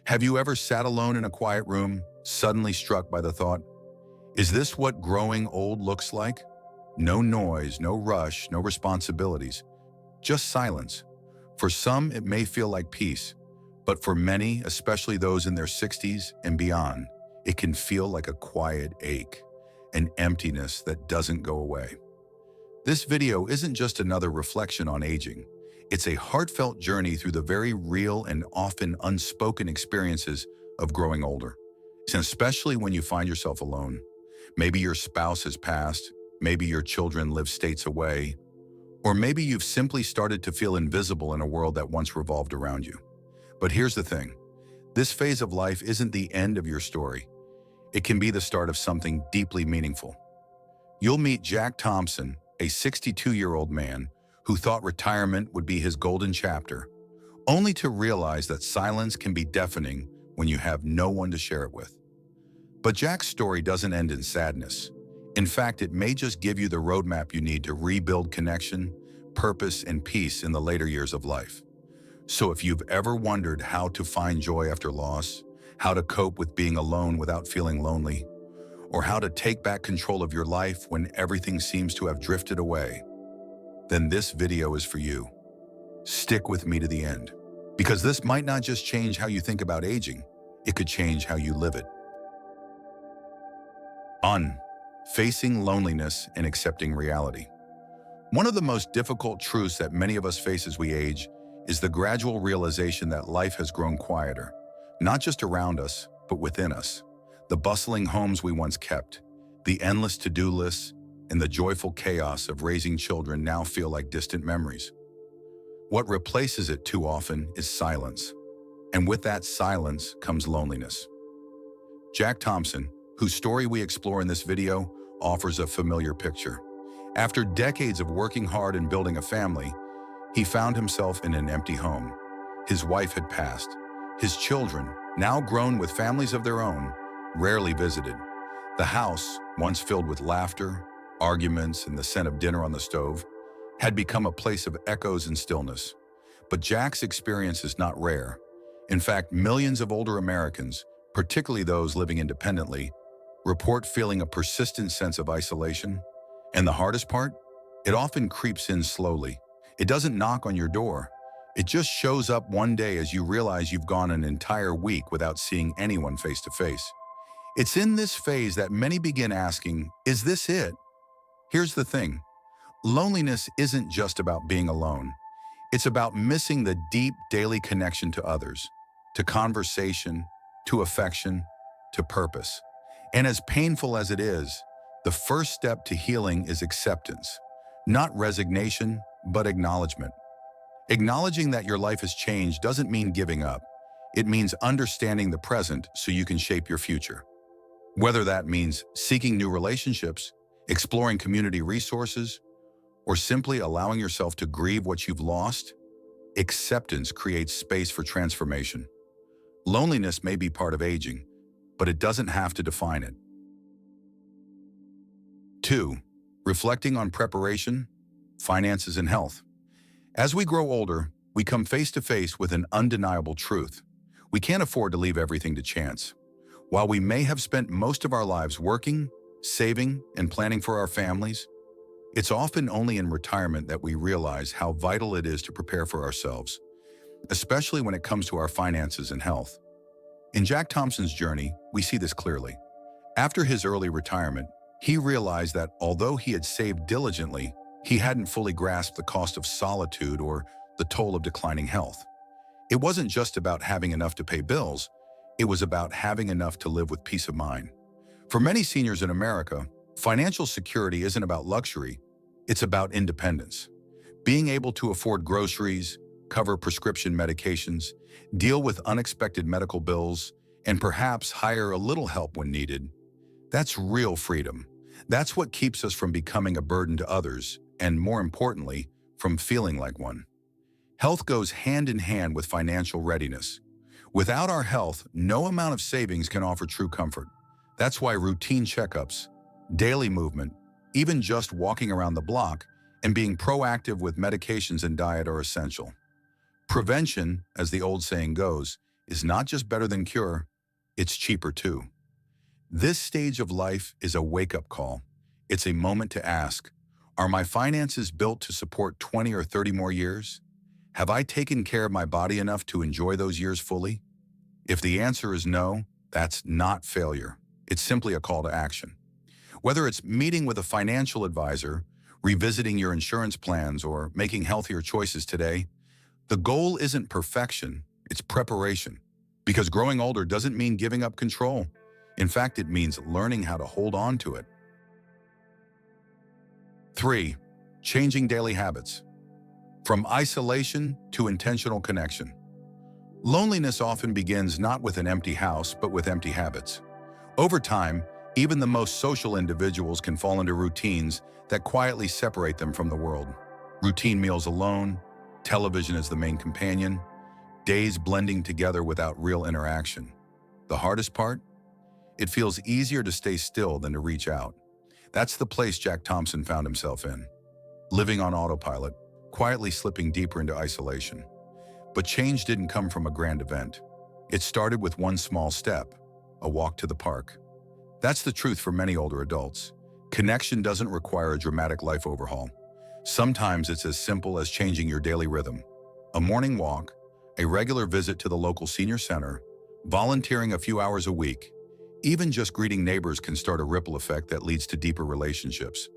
Have you ever sat alone in a quiet room, suddenly struck by the thought, is this what growing old looks like? No noise, no rush, no responsibilities, just silence. For some, it may feel like peace, but for many, especially those in their 60s and beyond, it can feel like a quiet ache, an emptiness that doesn't go away. This video isn't just another reflection on aging. It's a heartfelt journey through the very real and often unspoken experiences of growing older. And especially when you find yourself alone. Maybe your spouse has passed, maybe your children live states away, or maybe you've simply started to feel invisible in a world that once revolved around you. But here's the thing. This phase of life isn't the end of your story. It can be the start of something deeply meaningful. You'll meet Jack Thompson, a 62-year-old man who thought retirement would be his golden chapter, only to realize that silence can be deafening when you have no one to share it with. But Jack's story doesn't end in sadness. In fact, it may just give you the roadmap you need to rebuild connection, purpose, and peace in the later years of life. So if you've ever wondered how to find joy after loss, how to cope with being alone without feeling lonely, or how to take back control of your life when everything seems to have drifted away, then this video is for you. Stick with me to the end, because this might not just change how you think about aging, it could change how you live it. Facing loneliness and accepting reality. One of the most difficult truths that many of us face as we age is the gradual realization that life has grown quieter, not just around us, but within us. The bustling homes we once kept, the endless to-do lists, and the joyful chaos of raising children now feel like distant memories. What replaces it too often is silence. And with that silence comes loneliness. Jack Thompson, whose story we explore in this video, offers a familiar picture. After decades of working hard and building a family, he found himself in an empty home. His wife had passed. His children, now grown with families of their own, rarely visited. The house, once filled with laughter, arguments, and the scent of dinner on the stove, had become a place of echoes and stillness. But Jack's experience is not rare. In fact, millions of older Americans, particularly those living independently, report feeling a persistent sense of isolation. And the hardest part? It often creeps in slowly. It doesn't knock on your door. It just shows up one day as you realize you've gone an entire week without seeing anyone face to face. It's in this phase that many begin asking, is this it? Here's the thing. Loneliness isn't just about being alone. It's about missing the deep daily connection to others, to conversation, to affection, to purpose. And as painful as it is, the first step to healing is acceptance, not resignation, but acknowledgement. Acknowledging that your life has changed doesn't mean giving up. It means understanding the present so you can shape your future. Whether that means seeking new relationships, exploring community resources, or simply allowing yourself to grieve what you've lost, acceptance creates space for transformation. Loneliness may be part of aging, but it doesn't have to define it. 2. Reflecting on preparation, finances, and health. As we grow older, we come face to face with an undeniable truth. We can't afford to leave everything to chance. While we may have spent most of our lives working, saving, and planning for our families, it's often only in retirement that we realize how vital it is to prepare for ourselves, especially when it comes to our finances and health. In Jack Thompson's journey, we see this clearly. After his early retirement, he realized that although he had saved diligently, he hadn't fully grasped the cost of solitude or the toll of declining health. It wasn't just about having enough to pay bills, it was about having enough to live with peace of mind. For many seniors in America, financial security isn't about luxury, it's about independence. Being able to afford groceries, cover prescription medications, deal with unexpected medical bills, and perhaps hire a little help when needed. That's real freedom. That's what keeps us from becoming a burden to others, and more importantly, from feeling like one. Health goes hand in hand with financial readiness. Without our health, no amount of savings can offer true comfort. That's why routine checkups, daily movement, even just walking around the block, and being proactive with medications and diet are essential. Prevention, as the old saying goes, is not just better than cure, it's cheaper too. This stage of life is a wake-up call. It's a moment to ask, are my finances built to support 20 or 30 more years? Have I taken care of my body enough to enjoy those years fully? If the answer is no, that's not failure. It's simply a call to action. Whether it's meeting with a financial advisor, revisiting your insurance plans, or making healthier choices today, the goal isn't perfection, it's preparation. Because growing older doesn't mean giving up control. In fact, it means learning how to hold on to it. 3. Changing daily habits. From isolation to intentional connection. Loneliness often begins not with an empty house, but with empty habits. Over time, even the most social individuals can fall into routines that quietly separate them from the world. Routine meals alone, television as the main companion, days blending together without real interaction. The hardest part? It feels easier to stay still than to reach out. That's the place Jack Thompson found himself in, living on autopilot, quietly slipping deeper into isolation. But change didn't come from a grand event. It started with one small step, a walk to the park. That's the truth for many older adults. Connection doesn't require a dramatic life overhaul. Sometimes it's as simple as changing your daily rhythm. A morning walk, a regular visit to the local senior center, volunteering a few hours a week. Even just greeting neighbors can start a ripple effect that leads to deeper relationships.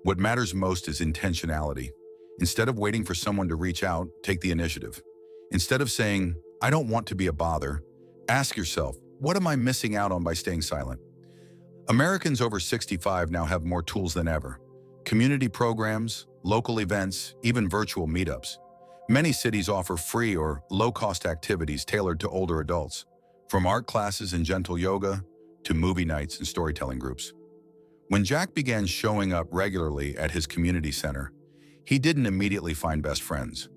What matters most is intentionality. Instead of waiting for someone to reach out, take the initiative. Instead of saying, I don't want to be a bother, ask yourself, what am I missing out on by staying silent? Americans over 65 now have more tools than ever. Community programs, local events, even virtual meetups. Many cities offer free or low-cost activities tailored to older adults, from art classes and gentle yoga to movie nights and storytelling groups. When Jack began showing up regularly at his community center, he didn't immediately find best friends.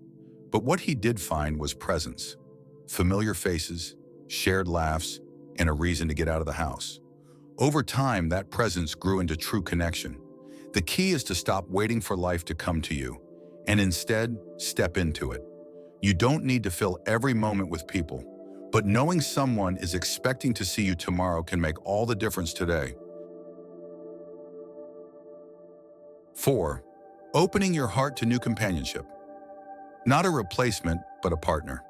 But what he did find was presence, familiar faces, shared laughs, and a reason to get out of the house. Over time, that presence grew into true connection. The key is to stop waiting for life to come to you, and instead, step into it. You don't need to fill every moment with people, but knowing someone is expecting to see you tomorrow can make all the difference today. 4. Opening your heart to new companionship. Not a replacement, but a partner.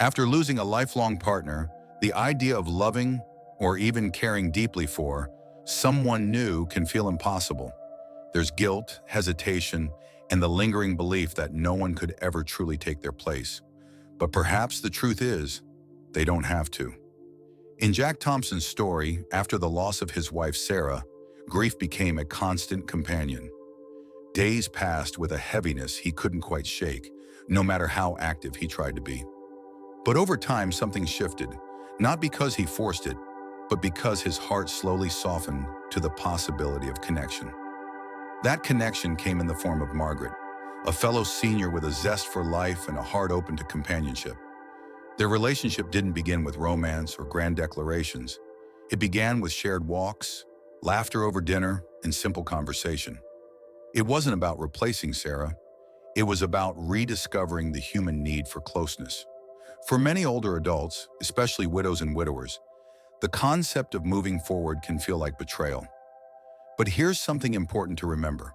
After losing a lifelong partner, the idea of loving or even caring deeply for someone new can feel impossible. There's guilt, hesitation, and the lingering belief that no one could ever truly take their place. But perhaps the truth is, they don't have to. In Jack Thompson's story, after the loss of his wife Sarah, grief became a constant companion. Days passed with a heaviness he couldn't quite shake, no matter how active he tried to be. But over time, something shifted, not because he forced it, but because his heart slowly softened to the possibility of connection. That connection came in the form of Margaret, a fellow senior with a zest for life and a heart open to companionship. Their relationship didn't begin with romance or grand declarations. It began with shared walks, laughter over dinner, and simple conversation. It wasn't about replacing Sarah. It was about rediscovering the human need for closeness. For many older adults, especially widows and widowers, the concept of moving forward can feel like betrayal. But here's something important to remember.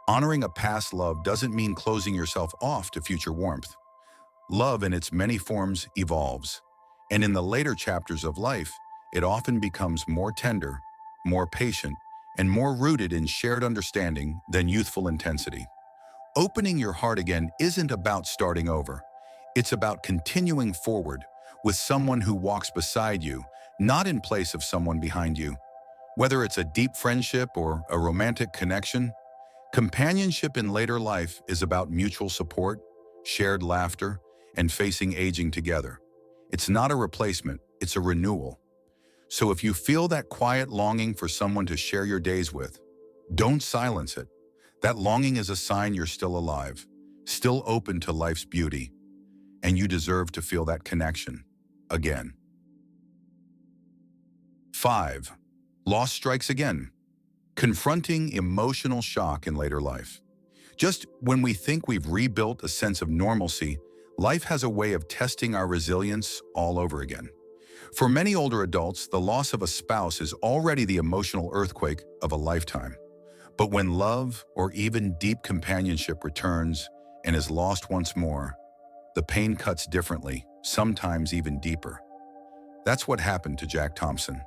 Honoring a past love doesn't mean closing yourself off to future warmth. Love in its many forms evolves, and in the later chapters of life, it often becomes more tender, more patient, and more rooted in shared understanding than youthful intensity. Opening your heart again isn't about starting over. It's about continuing forward with someone who walks beside you, not in place of someone behind you. Whether it's a deep friendship or a romantic connection, companionship in later life is about mutual support, shared laughter, and facing aging together. It's not a replacement, it's a renewal. So if you feel that quiet longing for someone to share your days with, don't silence it. That longing is a sign you're still alive, still open to life's beauty, and you deserve to feel that connection again. 5. Loss strikes again. Confronting emotional shock in later life. Just when we think we've rebuilt a sense of normalcy, Life has a way of testing our resilience all over again. For many older adults, the loss of a spouse is already the emotional earthquake of a lifetime. But when love or even deep companionship returns and is lost once more, the pain cuts differently, sometimes even deeper. That's what happened to Jack Thompson.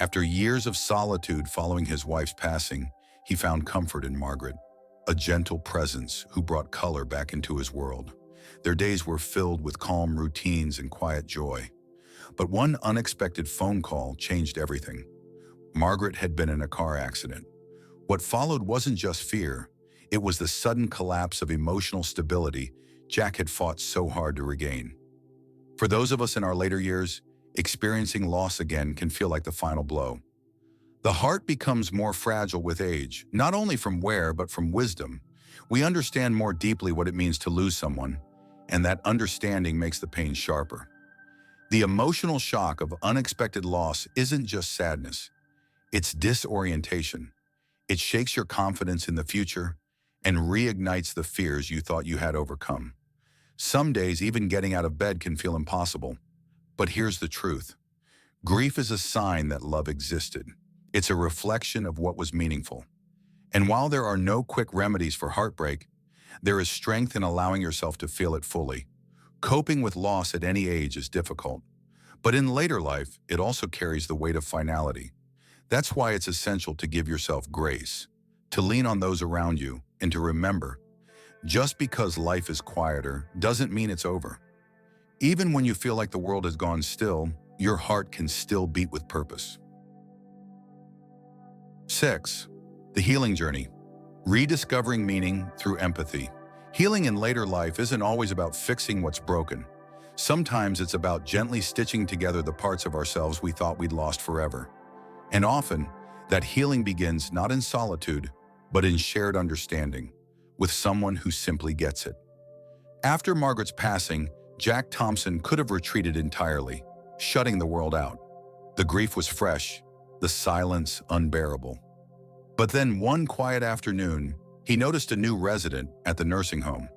After years of solitude following his wife's passing, he found comfort in Margaret, a gentle presence who brought color back into his world. Their days were filled with calm routines and quiet joy. But one unexpected phone call changed everything. Margaret had been in a car accident. What followed wasn't just fear, it was the sudden collapse of emotional stability Jack had fought so hard to regain. For those of us in our later years, experiencing loss again can feel like the final blow. The heart becomes more fragile with age, not only from wear but from wisdom. We understand more deeply what it means to lose someone, and that understanding makes the pain sharper. The emotional shock of unexpected loss isn't just sadness, it's disorientation. It shakes your confidence in the future and reignites the fears you thought you had overcome. Some days, even getting out of bed can feel impossible. But here's the truth. Grief is a sign that love existed. It's a reflection of what was meaningful. And while there are no quick remedies for heartbreak, there is strength in allowing yourself to feel it fully. Coping with loss at any age is difficult. But in later life, it also carries the weight of finality. That's why it's essential to give yourself grace, to lean on those around you, and to remember, just because life is quieter doesn't mean it's over. Even when you feel like the world has gone still, your heart can still beat with purpose. 6. The healing journey. Rediscovering meaning through empathy. Healing in later life isn't always about fixing what's broken. Sometimes it's about gently stitching together the parts of ourselves we thought we'd lost forever. And often, that healing begins not in solitude, but in shared understanding, with someone who simply gets it. After Margaret's passing, Jack Thompson could have retreated entirely, shutting the world out. The grief was fresh, the silence unbearable. But then one quiet afternoon, he noticed a new resident at the nursing home,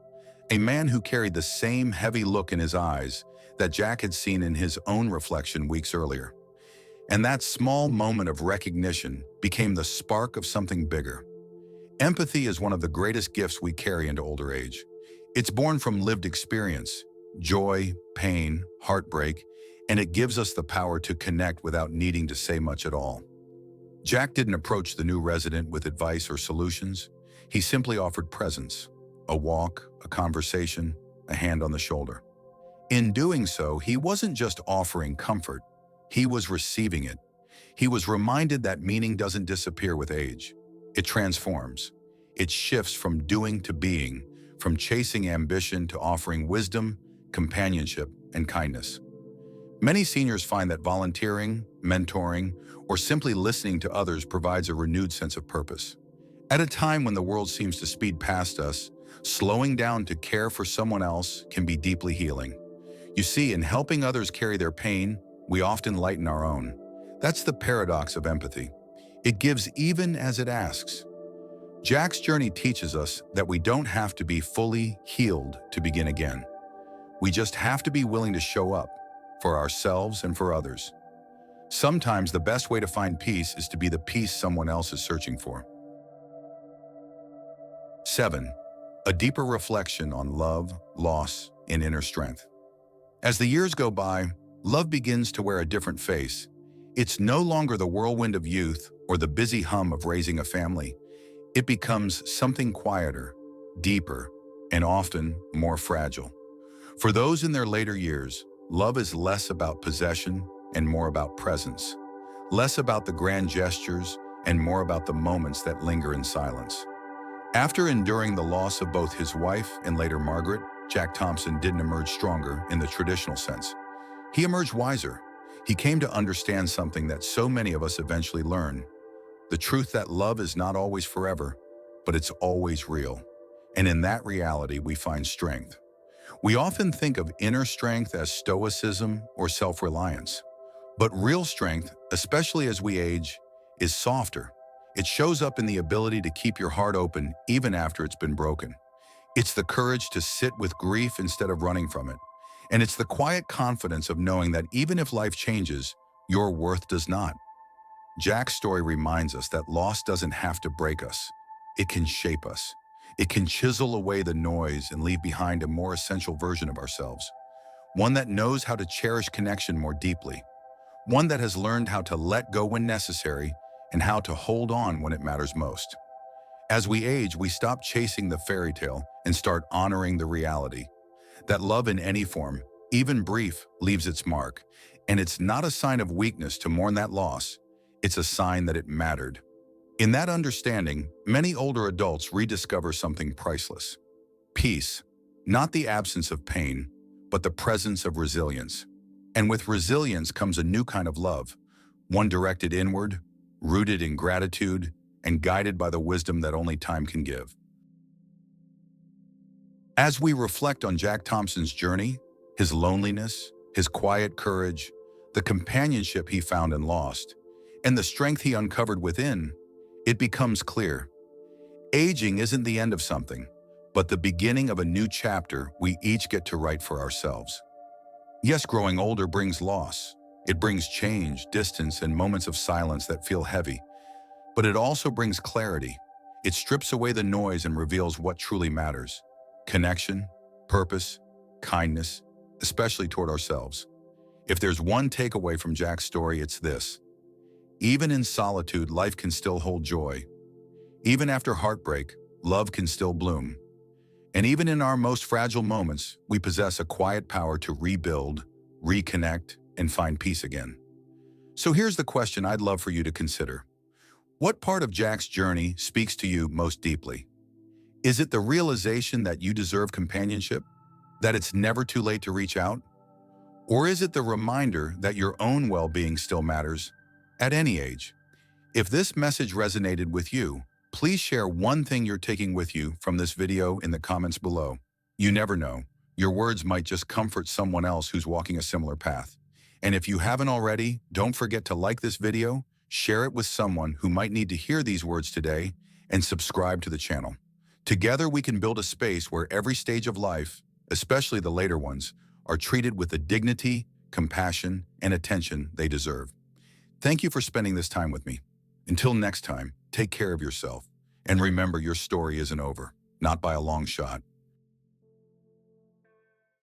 a man who carried the same heavy look in his eyes that Jack had seen in his own reflection weeks earlier. And that small moment of recognition became the spark of something bigger. Empathy is one of the greatest gifts we carry into older age. It's born from lived experience, joy, pain, heartbreak, and it gives us the power to connect without needing to say much at all. Jack didn't approach the new resident with advice or solutions. He simply offered presence, a walk, a conversation, a hand on the shoulder. In doing so, he wasn't just offering comfort, he was receiving it. He was reminded that meaning doesn't disappear with age. It transforms. It shifts from doing to being, from chasing ambition to offering wisdom, companionship, and kindness. Many seniors find that volunteering, mentoring, or simply listening to others provides a renewed sense of purpose. At a time when the world seems to speed past us, slowing down to care for someone else can be deeply healing. You see, in helping others carry their pain, we often lighten our own. That's the paradox of empathy. It gives even as it asks. Jack's journey teaches us that we don't have to be fully healed to begin again. We just have to be willing to show up for ourselves and for others. Sometimes the best way to find peace is to be the peace someone else is searching for. 7. A deeper reflection on love, loss, and inner strength. As the years go by, love begins to wear a different face. It's no longer the whirlwind of youth or the busy hum of raising a family. It becomes something quieter, deeper, and often more fragile. For those in their later years, love is less about possession and more about presence, less about the grand gestures and more about the moments that linger in silence. After enduring the loss of both his wife and later Margaret, Jack Thompson didn't emerge stronger in the traditional sense. He emerged wiser. He came to understand something that so many of us eventually learn: the truth that love is not always forever, but it's always real. And in that reality, we find strength. We often think of inner strength as stoicism or self-reliance. But real strength, especially as we age, is softer. It shows up in the ability to keep your heart open even after it's been broken. It's the courage to sit with grief instead of running from it. And it's the quiet confidence of knowing that even if life changes, your worth does not. Jack's story reminds us that loss doesn't have to break us. It can shape us. It can chisel away the noise and leave behind a more essential version of ourselves. One that knows how to cherish connection more deeply. One that has learned how to let go when necessary and how to hold on when it matters most. As we age, we stop chasing the fairy tale and start honoring the reality. That love in any form, even brief, leaves its mark. And it's not a sign of weakness to mourn that loss. It's a sign that it mattered. In that understanding, many older adults rediscover something priceless. Peace, not the absence of pain, but the presence of resilience. And with resilience comes a new kind of love, one directed inward, rooted in gratitude, and guided by the wisdom that only time can give. As we reflect on Jack Thompson's journey, his loneliness, his quiet courage, the companionship he found and lost, and the strength he uncovered within, it becomes clear. Aging isn't the end of something, but the beginning of a new chapter we each get to write for ourselves. Yes, growing older brings loss. It brings change, distance, and moments of silence that feel heavy. But it also brings clarity. It strips away the noise and reveals what truly matters. Connection, purpose, kindness, especially toward ourselves. If there's one takeaway from Jack's story, it's this. Even in solitude, life can still hold joy. Even after heartbreak, love can still bloom. And even in our most fragile moments, we possess a quiet power to rebuild, reconnect, and find peace again. So here's the question I'd love for you to consider. What part of Jack's journey speaks to you most deeply? Is it the realization that you deserve companionship? That it's never too late to reach out? Or is it the reminder that your own well-being still matters at any age? If this message resonated with you, please share one thing you're taking with you from this video in the comments below. You never know, your words might just comfort someone else who's walking a similar path. And if you haven't already, don't forget to like this video, share it with someone who might need to hear these words today, and subscribe to the channel. Together we can build a space where every stage of life, especially the later ones, are treated with the dignity, compassion, and attention they deserve. Thank you for spending this time with me. Until next time, take care of yourself, and remember your story isn't over, not by a long shot.